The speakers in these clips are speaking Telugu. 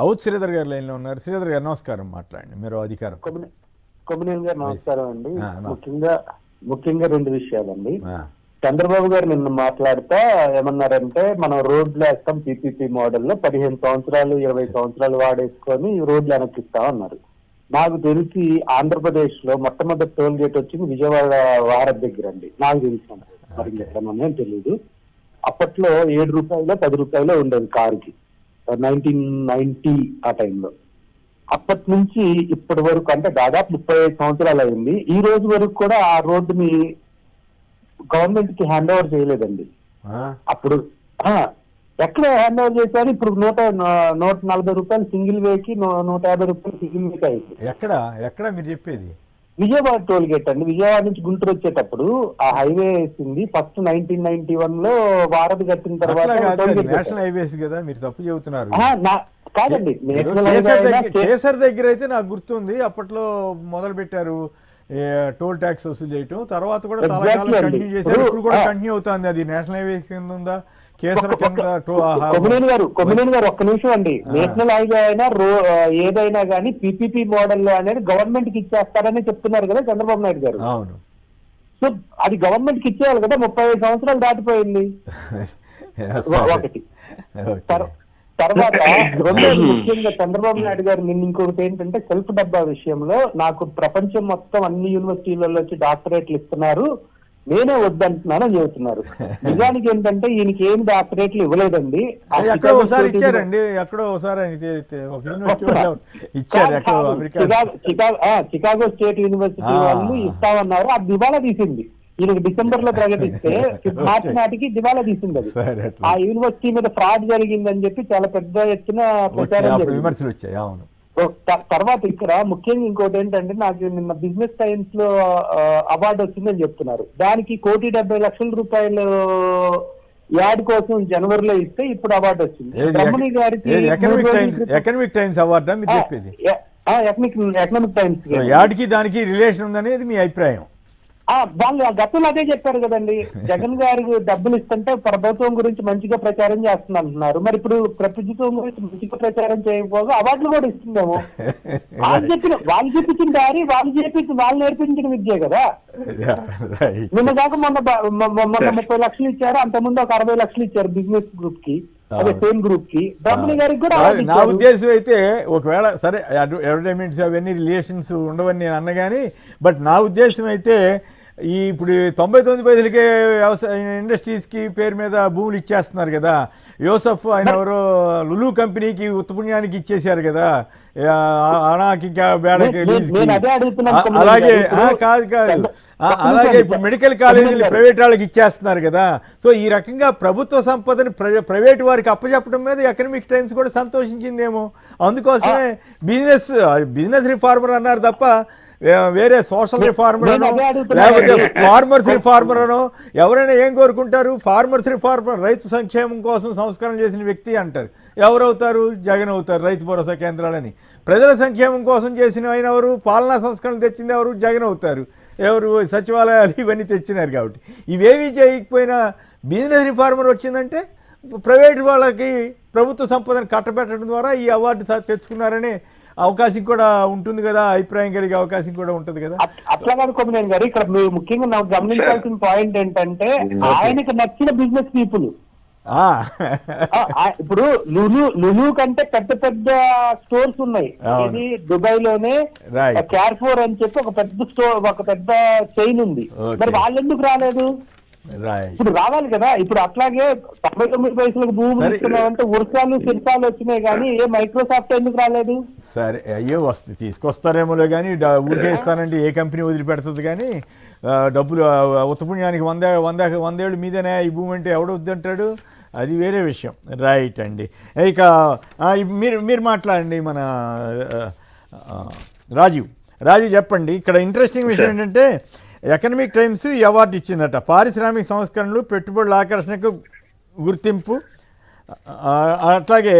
అవుట్ శ్రీధర్ గారు లైన్లో ఉన్నారు. శ్రీధర్ గారు నమస్కారం, మాట్లాడండి, మీరు అధికారం. కొమ్మినేని గారు నమస్కారం అండి. నమస్తే. ముఖ్యంగా రెండు విషయాలండి. చంద్రబాబు గారు నిన్న మాట్లాడుతా ఏమన్నారంటే, మనం రోడ్లు వేస్తాం పీపీపీ మోడల్లో 15 సంవత్సరాలు 20 సంవత్సరాలు వాడేసుకొని రోడ్లు వెనక్కిస్తాం అన్నారు. నాకు తెలిసి ఆంధ్రప్రదేశ్ లో మొట్టమొదటి టోల్ గేట్ వచ్చింది విజయవాడ వారధి దగ్గర అండి. నాకు తెలిసిన మరి ఎక్కడనే తెలియదు. అప్పట్లో 7 రూపాయలు 10 రూపాయలు ఉండేది కారుకి, 1990 ఆ టైంలో. అప్పటి నుంచి ఇప్పటి వరకు అంటే దాదాపు 35 సంవత్సరాలు అయింది. ఈ రోజు వరకు కూడా ఆ రోడ్డుని గవర్నమెంట్ కి హ్యాండ్ ఓవర్ చేయలేదండి. అప్పుడు ఎక్కడ హ్యాండ్ ఓవర్ చేశారు? ఇప్పుడు 140 రూపాయలు సింగిల్ వేకి, 150 రూపాయలు సింగిల్ వేకి అయింది. ఎక్కడ మీరు చెప్పేది? విజయవాడ టోల్ గేట్ అండి. విజయవాడ నుంచి గుంటూరు వచ్చేటప్పుడు ఆ హైవే వేసింది ఫస్ట్ 1991 లో వారధి కట్టిన తర్వాత. నేషనల్ హైవేస్ కదా, మీరు తప్పు చెబుతున్నారు. కాదండి, కేసర్ దగ్గర అయితే నాకు గుర్తుంది, అప్పట్లో మొదలు పెట్టారు టోల్ ట్యాక్స్ వసూలు చేయటం. తర్వాత కూడా చాలా కాలం కంటిన్యూ చేశారు, ఇప్పుడు కూడా కంటిన్యూ అవుతుంది. అది నేషనల్ హైవే కింద ఉందా, కేసర్ కింద? కొమ్మినేని గారు ఒక్క నిమిషం అండి. నేషనల్ హైవే అయినా ఏదైనా కానీ పీపీపీ మోడల్ అనేది గవర్నమెంట్ కి ఇచ్చేస్తారని చెప్తున్నారు కదా చంద్రబాబు నాయుడు గారు. అవును. సో అది గవర్నమెంట్ కి ఇచ్చేయాలి కదా. 35 సంవత్సరాలు దాటిపోయింది. ఒకటి. తర్వాత రెండోది ముఖ్యంగా చంద్రబాబు నాయుడు గారు నిన్న ఇంకొకటి ఏంటంటే, సెల్ఫ్ డబ్బా విషయంలో నాకు ప్రపంచం మొత్తం అన్ని యూనివర్సిటీలలో వచ్చి డాక్టరేట్లు ఇస్తున్నారు, నేనే వద్దంటున్నాను అని చెబుతున్నారు. నిజానికి ఏంటంటే ఈయనకి ఏం డాక్టరేట్లు ఇవ్వలేదండి. ఒకసారి ఇచ్చారండి, ఎక్కడో ఒకసారి చికాగో స్టేట్ యూనివర్సిటీ వాళ్ళు ఇస్తామన్నారు. అది దివాలా తీసింది. ఈయనకి డిసెంబర్ లో ప్రకటిస్తే మార్చి నాటికి దివాలా తీసింది. అది ఆ యూనివర్సిటీ మీద ఫ్రాడ్ జరిగిందని చెప్పి చాలా పెద్ద ఎత్తున ప్రచారం విమర్శలు వచ్చాయి. అవును. తర్వాత ఇక్కడ ముఖ్యంగా ఇంకోటి ఏంటంటే, నాకు నిన్న బిజినెస్ టైమ్స్ లో అవార్డు వచ్చిందని చెప్తున్నారు. దానికి 1,70,00,000 యాడ్ కోసం జనవరిలో ఇస్తే ఇప్పుడు అవార్డు వచ్చింది. రమణి గారికి ఎకనామిక్ టైమ్స్ అవార్డా మీరు చెప్పేది? ఎకనామిక్ టైమ్స్ యాడ్కి దానికి రిలేషన్ ఉందనేది మీ అభిప్రాయం? వాళ్ళు గతంలో అదే చెప్పారు కదండి. జగన్ గారు డబ్బులు ఇస్తుంటే ప్రభుత్వం గురించి మంచిగా ప్రచారం చేస్తుంది అంటున్నారు. మరి ఇప్పుడు ప్రభుత్వం గురించి మంచిగా ప్రచారం చేయకపోగా అవార్డులు కూడా ఇస్తుందేమో. వాళ్ళు చెప్పించిన దారి వాళ్ళు నేర్పించిన విద్య కదా. నిన్న కాక మొన్న 30 లక్షలు ఇచ్చారు, అంతకుముందు ఒక 60 లక్షలు ఇచ్చారు బిజినెస్ గ్రూప్ కి, అదే సేమ్ గ్రూప్ కి. బ్రహ్మణి గారికి కూడా. నా ఉద్దేశం అయితే ఒకవేళ సరే అడ్వర్టైజ్మెంట్స్ అవన్నీ రిలేషన్స్ ఉండవని నేను అన్నగాని, బట్ నా ఉద్దేశం అయితే ఇప్పుడు 99 పైసలకే వ్యవసాయ ఇండస్ట్రీస్కి పేరు మీద భూములు ఇచ్చేస్తున్నారు కదా. యోసఫ్ ఆయన ఎవరో లులు కంపెనీకి ఉత్తపుణ్యానికి ఇచ్చేసారు కదా, అనాకి బేడకి లీజ్కి. అలాగే కాదు అలాగే ఇప్పుడు మెడికల్ కాలేజీలు ప్రైవేట్ వాళ్ళకి ఇచ్చేస్తున్నారు కదా. సో ఈ రకంగా ప్రభుత్వ సంపదని ప్రైవేట్ వారికి అప్పచెప్పడం మీద ఎకనామిక్ టైమ్స్ కూడా సంతోషించిందేమో. అందుకోసమే బిజినెస్ రిఫార్మర్ అన్నారు తప్ప వేరే సోషల్ రిఫార్మర్ అనో లేకపోతే ఫార్మర్స్ రిఫార్మర్ అనో ఎవరైనా ఏం కోరుకుంటారు? ఫార్మర్స్ రిఫార్మర్, రైతు సంక్షేమం కోసం సంస్కరణ చేసిన వ్యక్తి అంటారు. ఎవరవుతారు? జగన్ అవుతారు, రైతు భరోసా కేంద్రాలని. ప్రజల సంక్షేమం కోసం చేసిన ఆయన ఎవరు? పాలనా సంస్కరణలు తెచ్చింది ఎవరు? జగన్ అవుతారు. ఎవరు? సచివాలయాలు ఇవన్నీ తెచ్చినారు. కాబట్టి ఇవేమీ చేయకపోయినా బిజినెస్ రిఫార్మర్ వచ్చిందంటే ప్రైవేట్ వాళ్ళకి ప్రభుత్వ సంపదను కట్టబెట్టడం ద్వారా ఈ అవార్డు తెచ్చుకున్నారనే అవకాశం కూడా ఉంటుంది కదా, అభిప్రాయం కలిగే అవకాశం కూడా ఉంటుంది కదా. అట్లా కాదు కొమ్మినేని గారు, ఇక్కడ మీరు ముఖ్యంగా నాకు గమనించాల్సిన పాయింట్ ఏంటంటే, ఆయనకు నచ్చిన బిజినెస్ పీపుల్ ఇప్పుడు లులు కంటే పెద్ద పెద్ద స్టోర్స్ ఉన్నాయి. ఇది దుబాయ్ లోనే క్యార్ఫోర్ అని చెప్పి ఒక పెద్ద స్టోర్, ఒక పెద్ద చైన్ ఉంది. మరి వాళ్ళు ఎందుకు రాలేదు? ఇప్పుడు రావాలి కదా. ఇప్పుడు అట్లాగే 99 పైసలకు భూములు ఇస్తున్నామంటే ఉర్సాలు శిల్పాలు వచ్చినాయి, కానీ ఏ మైక్రోసాఫ్ట్ ఎందుకు రాలేదు? సరే, అయ్యో తీసుకొస్తారేమోలే కానీ ఊరికే ఇస్తానంటే ఏ కంపెనీ వదిలిపెడుతుంది? కానీ డబ్బులు ఉత్తపుణ్యానికి 100 ఏళ్ళు మీదనే ఈ భూమి అంటే ఎవడొద్దంటాడు? అది వేరే విషయం. రైట్ అండి. ఇక మీరు మాట్లాడండి. మన రాజీవ్ చెప్పండి. ఇక్కడ ఇంట్రెస్టింగ్ విషయం ఏంటంటే, ఎకనామిక్ టైమ్స్ ఈ అవార్డు ఇచ్చిందట. పారిశ్రామిక సంస్కరణలు, పెట్టుబడుల ఆకర్షణకు గుర్తింపు, అట్లాగే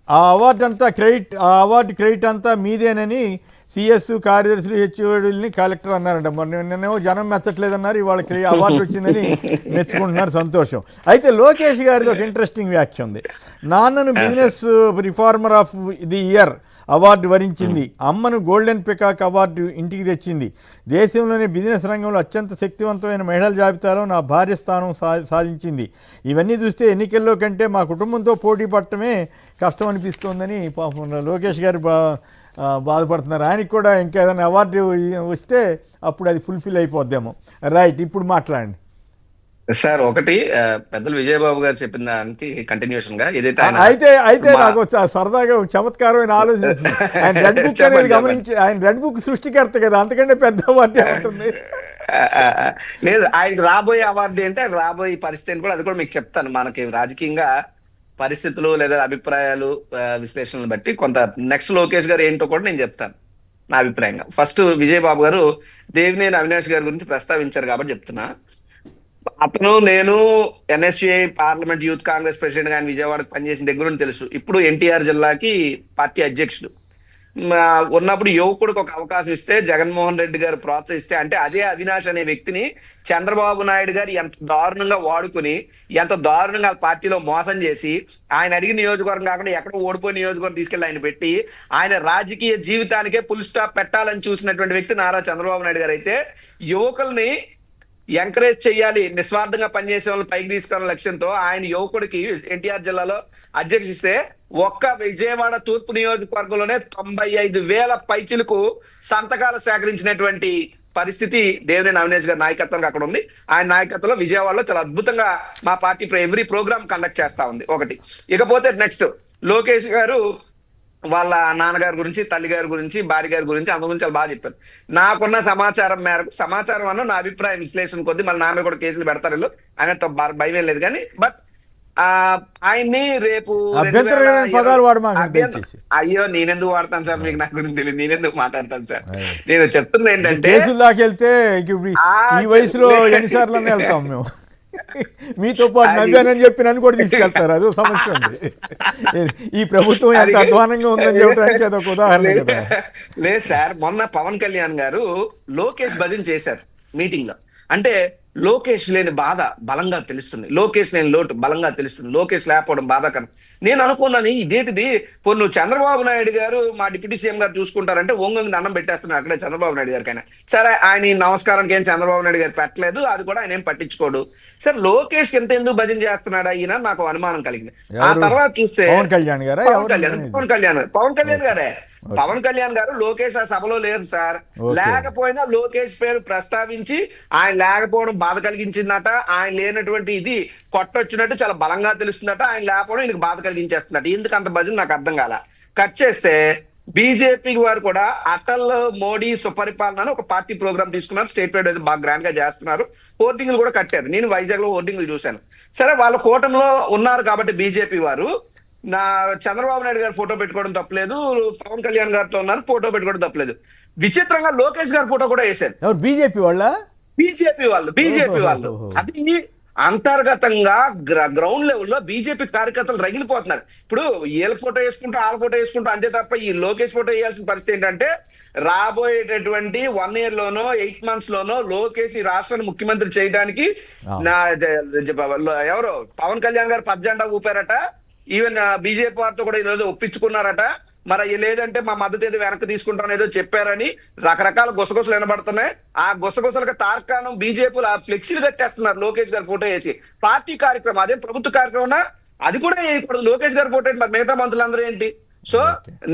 ఆ అవార్డు క్రెడిట్ అంతా మీదేనని సిఎస్ కార్యదర్శులు హెచ్ఓడిని కలెక్టర్ అన్నారంట. మరి నిన్నేమో జనం మెచ్చట్లేదన్నారు, ఇవాళకి అవార్డు వచ్చిందని మెచ్చుకుంటున్నారు, సంతోషం. అయితే లోకేష్ గారిది ఒక ఇంట్రెస్టింగ్ వ్యాఖ్య ఉంది. నాన్నను business reformer of the year award వరించింది, అమ్మను గోల్డెన్ పికాక్ అవార్డు ఇంటికి తెచ్చింది, దేశంలోని బిజినెస్ రంగంలో అత్యంత శక్తివంతమైన మహిళల జాబితాలో నా భార్య స్థానం సాధించింది. ఇవన్నీ చూస్తే ఎన్నికల్లో కంటే మా కుటుంబంతో పోటీ పడటమే కష్టం అనిపిస్తోందని పాపం లోకేష్ గారు బాధపడుతున్నారు. ఆయనకి కూడా ఇంకేదైనా అవార్డు వస్తే అప్పుడు అది ఫుల్ఫిల్ అయిపోద్దేమో. రైట్, ఇప్పుడు మాట్లాడండి సార్. ఒకటి పెద్దలు విజయబాబు గారు చెప్పిన దానికి కంటిన్యూషన్ గా ఏదైతే అయితే నాకు సరదాగా ఒక చమత్కారమైన ఆలోచన వచ్చింది. ఆయన రెడ్ బుక్ అనేది గమనించి, ఆయన రెడ్ బుక్ సృష్టికర్త కదా, అంతకంటే పెద్ద అవార్డు ఉంటుంది. లేదు, ఆయనకి రాబోయే అవార్డు అంటే రాబోయే పరిస్థితి కూడా, అది కూడా మీకు చెప్తాను. మనకి రాజకీయంగా పరిస్థితులు లేదా అభిప్రాయాలు విశ్లేషణలు బట్టి కొంత నెక్స్ట్ లోకేష్ గారు ఏంటో కూడా నేను చెప్తాను నా అభిప్రాయంగా. ఫస్ట్ విజయబాబు గారు దేవినేని అవినాష్ గారి గురించి ప్రస్తావించారు కాబట్టి చెప్తున్నా. అతను నేను NSUI parliament youth Congress president గా విజయవాడకు పనిచేసిన దగ్గర నుండి తెలుసు. ఇప్పుడు ఎన్టీఆర్ జిల్లాకి పార్టీ అధ్యక్షుడు ఉన్నప్పుడు యువకుడికి ఒక అవకాశం ఇస్తే జగన్మోహన్ రెడ్డి గారు ప్రోత్సహిస్తే, అంటే అదే అవినాష్ అనే వ్యక్తిని చంద్రబాబు నాయుడు గారు ఎంత దారుణంగా వాడుకుని, ఎంత దారుణంగా పార్టీలో మోసం చేసి, ఆయన అడిగిన నియోజకవర్గం కాకుండా ఎక్కడో ఓడిపోయిన నియోజకవర్గం తీసుకెళ్లి ఆయన పెట్టి ఆయన రాజకీయ జీవితానికే ఫుల్ స్టాప్ పెట్టాలని చూసినటువంటి వ్యక్తి నారా చంద్రబాబు నాయుడు గారు. అయితే యువకుల్ని ఎంకరేజ్ చేయాలి, నిస్వార్థంగా పనిచేసే వాళ్ళని పైకి తీసుకున్న లక్ష్యంతో ఆయన యువకుడికి ఎన్టీఆర్ జిల్లాలో అధ్యక్షిస్తే ఒక్క విజయవాడ తూర్పు నియోజకవర్గంలోనే 95,000 పైచిలకు సంతకాలు సేకరించినటువంటి పరిస్థితి దేవినేని అవినాష్ గారి నాయకత్వం అక్కడ ఉంది. ఆయన నాయకత్వంలో విజయవాడలో చాలా అద్భుతంగా మా పార్టీ ఎవ్రీ ప్రోగ్రామ్ కండక్ట్ చేస్తా ఉంది. ఒకటి. ఇకపోతే నెక్స్ట్ లోకేష్ గారు వాళ్ళ నాన్నగారి గురించి, తల్లి గారి గురించి, భార్య గారి గురించి, అందు గురించి చాలా బాగా చెప్పారు. నాకున్న సమాచారం మేరకు, సమాచారం అన్న నా అభిప్రాయం విశ్లేషణ కొద్ది, మళ్ళీ నాన్న కూడా కేసులు పెడతారు వీళ్ళు అన్నట్టు భయం లేదు. కానీ బట్ ఆయన్ని రేపు అయ్యో నేనెందుకు వాడతాను సార్, మీకు నా గురించి తెలియదు, నేనెందుకు మాట్లాడతాను సార్. నేను చెప్తుంది ఏంటంటే ఈ వయసులో ఎన్నిసార్లు వెళ్తాం మేము, మీతో పాటు నవ్వానని చెప్పి నన్ను కూడా తీసుకెళ్తారు, అదో సమస్య ఉంది. ఈ ప్రభుత్వం ఎంత అధ్వానంగా ఉందని చెప్పడానికి అదొక ఉదాహరణ కదా. లేదు సార్, మొన్న పవన్ కళ్యాణ్ గారు లోకేష్ భజన చేశారు మీటింగ్ లో. అంటే లోకేష్ లేని బాధ బలంగా తెలుస్తుంది, లోకేష్ లేని లోటు బలంగా తెలుస్తుంది, లోకేష్ లేకపోవడం బాధాకరం. నేను అనుకున్నాను ఇదేంటిది, నువ్వు చంద్రబాబు నాయుడు గారు మా డిప్యూటీ సీఎం గారు చూసుకుంటారంటే ఓంగంగి దండం పెట్టేస్తున్నారు అక్కడే చంద్రబాబు నాయుడు గారికైనా. సరే, ఆయన నమస్కారానికి ఏం చంద్రబాబు నాయుడు గారు పెట్టలేదు, అది కూడా ఆయన ఏం పట్టించుకోడు. సరే, లోకేష్ ఎంత ఎందుకు భజన చేస్తున్నాడా ఈయన నాకు అనుమానం కలిగింది. ఆ తర్వాత చూస్తే పవన్ కళ్యాణ్ గారే పవన్ కళ్యాణ్ గారు లోకేష్ ఆ సభలో లేరు సార్. లేకపోయినా లోకేష్ పేరు ప్రస్తావించి ఆయన లేకపోవడం బాధ కలిగించిందట, ఆయన లేనటువంటి ఇది కొట్టొచ్చినట్టు చాలా బలంగా తెలుస్తుందట, ఆయన లేకపోవడం ఈయనకు బాధ కలిగించేస్తుందట. ఎందుకు అంత భజన నాకు అర్థం కాల. కట్ చేస్తే బీజేపీ వారు కూడా అటల్ మోడీ సుపరిపాలన ఒక పార్టీ ప్రోగ్రామ్ తీసుకున్నారు, స్టేట్ వైడ్ అయితే బాగా గ్రాండ్ గా చేస్తున్నారు, హోర్డింగ్లు కూడా కట్టారు. నేను వైజాగ్ లో హోర్డింగ్లు చూశాను. సరే, వాళ్ళ కూటమిలో ఉన్నారు కాబట్టి బీజేపీ వారు నా చంద్రబాబు నాయుడు గారు ఫోటో పెట్టుకోవడం తప్పలేదు, పవన్ కళ్యాణ్ గారితో ఉన్నారు ఫోటో పెట్టుకోవడం తప్పలేదు. విచిత్రంగా లోకేష్ గారి ఫోటో కూడా వేశారు బీజేపీ వాళ్ళు. అది అంతర్గతంగా గ్రౌండ్ లెవెల్లో బీజేపీ కార్యకర్తలు రగిలిపోతున్నారు. ఇప్పుడు వీళ్ళ ఫోటో వేసుకుంటూ వాళ్ళ ఫోటో వేసుకుంటూ అంతే తప్ప ఈ లోకేష్ ఫోటో వేయాల్సిన పరిస్థితి ఏంటంటే రాబోయేటటువంటి 1 year లోనో 8 months లోనో లోకేష్ ఈ రాష్ట్రాన్ని ముఖ్యమంత్రి చేయడానికి ఎవరో పవన్ కళ్యాణ్ గారు పద్దెండా ఊపారట, ఈవెన్ బీజేపీ వారితో కూడా ఈరోజు ఒప్పించుకున్నారట. మరి లేదంటే మా మద్దతు ఏదో వెనక్కి తీసుకుంటాను ఏదో చెప్పారని రకరకాల గుసగుసలు వినబడుతున్నాయి. ఆ గుసగుసలకు తార్కాణం బీజేపీలు ఆ ఫ్లెక్సీలు కట్టేస్తున్నారు లోకేష్ గారి ఫోటో వేసి. పార్టీ కార్యక్రమం అదే ప్రభుత్వ కార్యక్రమం అది కూడా ఇప్పుడు లోకేష్ గారి ఫోటో ఏంటి, మరి మిగతా మంత్రులందరూ ఏంటి? సో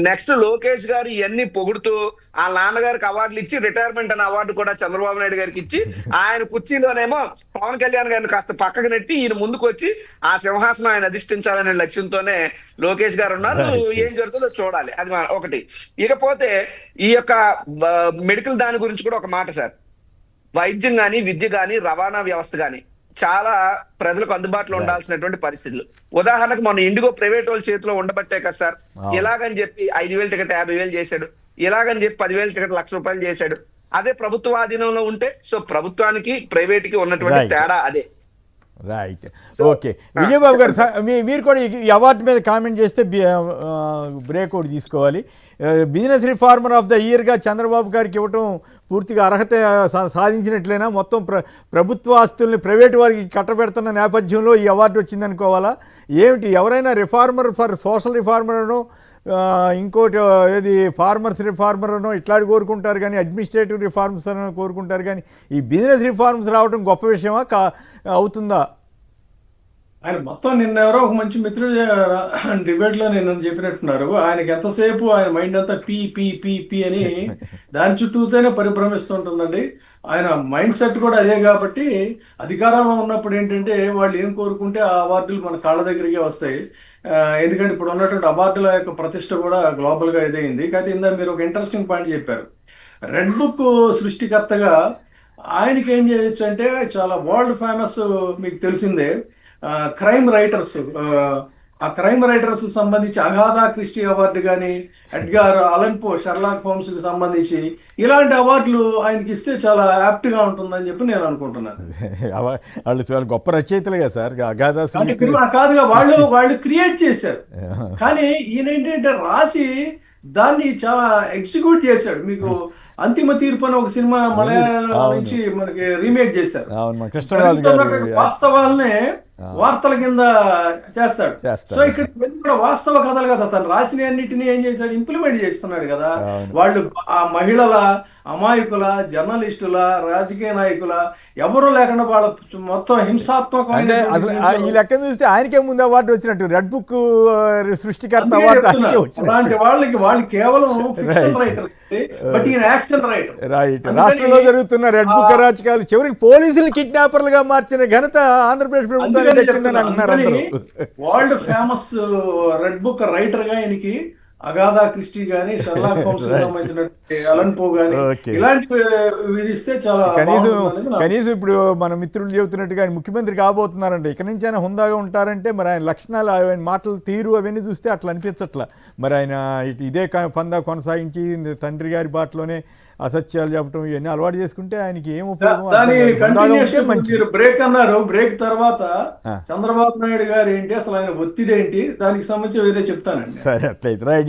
నెక్స్ట్ లోకేష్ గారు ఇవన్నీ పొగుడుతూ ఆ నాన్నగారికి అవార్డులు ఇచ్చి రిటైర్మెంట్ అనే అవార్డు కూడా చంద్రబాబు నాయుడు గారికి ఇచ్చి ఆయన కుర్చీలోనేమో పవన్ కళ్యాణ్ గారిని కాస్త పక్కకు నెట్టి ఈయన ముందుకు వచ్చి ఆ సింహాసనం ఆయన అధిష్ఠించాలనే లక్ష్యంతోనే లోకేష్ గారు ఉన్నారు. ఏం జరుగుతుందో చూడాలి, అది ఒకటి. ఇకపోతే ఈ యొక్క మెడికల్ దాని గురించి కూడా ఒక మాట సార్. వైద్యం కానీ, విద్య కానీ, రవాణా వ్యవస్థ కానీ చాలా ప్రజలకు అందుబాటులో ఉండాల్సినటువంటి పరిస్థితులు. ఉదాహరణకు మన ఇండిగో ప్రైవేట్ వాళ్ళ చేతిలో ఉండబట్టే కదా సార్ ఇలాగని చెప్పి 5,000 టికెట్ 50,000 చేశాడు, ఇలాగని చెప్పి 10,000 టికెట్ ₹1,00,000 చేశాడు. అదే ప్రభుత్వ ఆధీనంలో ఉంటే, సో ప్రభుత్వానికి ప్రైవేట్ కి ఉన్నటువంటి తేడా అదే. రైట్. So, ఓకే విజయబాబు గారు మీరు కూడా ఈ అవార్డు మీద కామెంట్ చేస్తే బ్రేక్ ఒకటి తీసుకోవాలి. బిజినెస్ రిఫార్మర్ ఆఫ్ ద ఇయర్గా చంద్రబాబు గారికి ఇవ్వటం పూర్తిగా అర్హత సాధించినట్లయినా మొత్తం ప్రభుత్వ ఆస్తుల్ని ప్రైవేటు వారికి కట్టబెడుతున్న నేపథ్యంలో ఈ అవార్డు వచ్చిందనుకోవాలా ఏమిటి? ఎవరైనా రిఫార్మర్ ఫర్ సోషల్ రిఫార్మర్ అనో ఇంకోటి ఏది ఫార్మర్స్ రిఫార్మర్ అనో ఇట్లాంటి కోరుకుంటారు కానీ అడ్మినిస్ట్రేటివ్ రిఫార్మ్స్ అనో కోరుకుంటారు కానీ ఈ బిజినెస్ రిఫార్మ్స్ రావడం గొప్ప విషయమా అవుతుందా? ఆయన మొత్తం నిన్న ఎవరో ఒక మంచి మిత్రుడు డిబేట్లో నేను చెప్పినట్టున్నారు, ఆయనకి ఎంతసేపు ఆయన మైండ్ అంతా పీ పీ పీ పీ అని దాని చుట్టూతోనే పరిభ్రమిస్తుంటుందండి. ఆయన మైండ్ సెట్ కూడా అదే కాబట్టి అధికారంలో ఉన్నప్పుడు ఏంటంటే వాళ్ళు ఏం కోరుకుంటే ఆ అవార్డులు మన కాళ్ళ దగ్గరికే వస్తాయి. ఎందుకంటే ఇప్పుడు ఉన్నటువంటి అవార్డుల యొక్క ప్రతిష్ట కూడా గ్లోబల్గా ఇదైంది. కాకపోతే ఇందా మీరు ఒక ఇంట్రెస్టింగ్ పాయింట్ చెప్పారు. రెడ్ బుక్ సృష్టికర్తగా ఆయనకి ఏం చేయొచ్చు అంటే చాలా వరల్డ్ ఫేమస్, మీకు తెలిసిందే క్రైమ్ రైటర్స్, ఆ క్రైమ్ రైటర్స్ సంబంధించి అగాథా క్రిస్టీ అవార్డు కానీ ఎడ్గార్ అలన్ పో షెర్లాక్ హోమ్స్ కి సంబంధించి ఇలాంటి అవార్డులు ఆయనకి ఇస్తే చాలా యాప్ట్ గా ఉంటుందని చెప్పి నేను అనుకుంటున్నాను. వాళ్ళు చాలా గొప్ప రచయితలుగా సార్ అగాథా కాదుగా, వాళ్ళు క్రియేట్ చేశారు కానీ ఈయన ఏంటంటే రాసి దాన్ని చాలా ఎగ్జిక్యూట్ చేశాడు. మీకు అంతిమ తీర్పు అని ఒక సినిమా మలయాళం నుంచి మనకి రీమేక్ చేశారు. వాస్తవాలనే వార్తల కింద చేస్తాడు. సో ఇక్కడ కూడా వాస్తవ కథలు కదా, తను రాసిన అన్నిటినీ ఏం చేశాడు, ఇంప్లిమెంట్ చేస్తున్నాడు కదా. వాళ్ళు ఆ మహిళల, అమాయకుల, జర్నలిస్టుల, రాజకీయ నాయకుల ఎవరు లేకుండా వాళ్ళ మొత్తం హింసాత్మకమైన ఈ లెక్క చూస్తే ఆయనకే ముందు అవార్డు వచ్చినట్టు రెడ్ బుక్ సృష్టికర్త అవార్డు అలాంటి వాళ్ళకి వాళ్ళు కేవలం ఫిక్షన్ రైటర్స్, బట్ ఈయన యాక్షన్ రైటర్. రైట్. రాష్ట్రంలో జరుగుతున్న రెడ్ బుక్ అరాచకాలు చివరికి పోలీసులు కిడ్నాపర్లుగా మార్చిన ఘనత ఆంధ్రప్రదేశ్ ప్రభుత్వానికి దక్కిందని అంటున్నారు అందరూ. World famous red book writer గా ఈయనకి అగాథా క్రిస్టీ గానీ షెర్లాక్ హోమ్స్ సంబంధించిన అలన్ పో గానీ ఇలాంటివి విధిస్తే చాలా కనీసం ఇప్పుడు మన మిత్రులు చెబుతున్నట్టుగా ఆయన ముఖ్యమంత్రి కాబోతున్నారంటే ఇక నుంచి ఆయన హుందాగా ఉంటారంటే మరి ఆయన లక్షణాలు, ఆయన మాటలు, తీరు అవన్నీ చూస్తే అట్లా అనిపించట్లా. మరి ఆయన ఇదే పందా కొనసాగించి తండ్రి గారి బాటలోనే అసత్యాలు చెప్పడం ఇవన్నీ అలవాటు చేసుకుంటే ఆయనకి ఏం ఉపయోగం? బ్రేక్ అన్నారు, బ్రేక్ తర్వాత చంద్రబాబు నాయుడు గారు ఏంటి అసలు ఆయన ఒత్తిడి ఏంటి దానికి సంబంధించి వేరే చెప్తానండి. సరే, అట్లయితే రైట్.